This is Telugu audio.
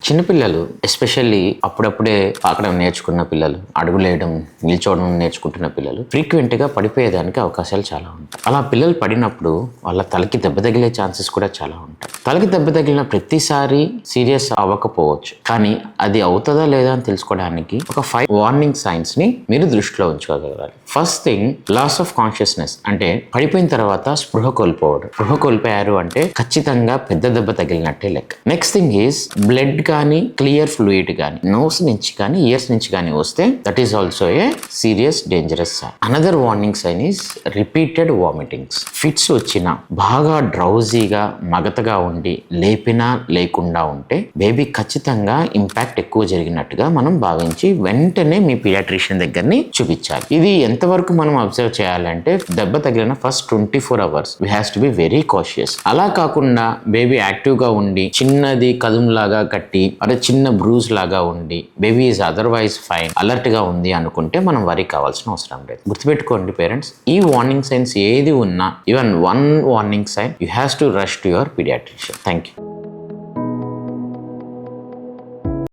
చిన్నపిల్లలు ఎస్పెషల్లీ అప్పుడప్పుడే పాకడం నేర్చుకున్న పిల్లలు, అడుగులేయడం, నిల్చోవడం నేర్చుకుంటున్న పిల్లలు ఫ్రీక్వెంట్గా పడిపోయేదానికి అవకాశాలు చాలా ఉంటాయి. అలా పిల్లలు పడినప్పుడు వాళ్ళ తలకి దెబ్బ తగిలే ఛాన్సెస్ కూడా చాలా ఉంటాయి. తలకి దెబ్బ తగిలిన ప్రతిసారి సీరియస్ అవ్వకపోవచ్చు, కానీ అది అవుతుందా లేదా అని తెలుసుకోవడానికి ఒక 5 వార్నింగ్ సైన్స్ ని మీరు దృష్టిలో ఉంచుకోగలగాలి. First thing, loss of consciousness, అంటే పడిపోయిన తర్వాత స్పృహ కోల్పోవడం. స్పృహ కోల్పోయారు అంటే ఖచ్చితంగా పెద్ద దెబ్బ తగిలినట్టే లెక్క. నెక్స్ట్ థింగ్ ఈజ్ బ్లడ్ కానీ క్లియర్ ఫ్లూయిడ్ కానీ నోస్ నుంచి కానీ ఇయర్స్ నుంచి కానీ వస్తే that is also a serious dangerous sign. Another warning sign is repeated vomitings. Fits వచ్చినా బాగా డ్రౌజీగా మగతగా ఉండి లేపినా లేకుండా ఉంటే బేబీ ఖచ్చితంగా ఇంపాక్ట్ ఎక్కువ జరిగినట్టుగా మనం భావించి వెంటనే మీ పీడియాట్రిషియన్ దగ్గరని చూపించాలి. ఇది ఎంతవరకు మనం అబ్జర్వ్ చేయాలంటే దెబ్బ తగిలిన first 24 hours we has to be very cautious. అలా కాకుండా బేబీ యాక్టివ్ గా ఉండి చిన్నది కదుంలాగా కట్టి అదే చిన్న బ్రూజ్ లాగా ఉండి baby is otherwise fine, alert గా ఉంది అనుకుంటే మనం వరీ కావాల్సిన అవసరం లేదు. గుర్తుపెట్టుకోండి పేరెంట్స్, ఈ వార్నింగ్ సైన్స్ ఏది ఉన్నా, even 1 warning sign, you has to rush to your paediatrician. Thank you.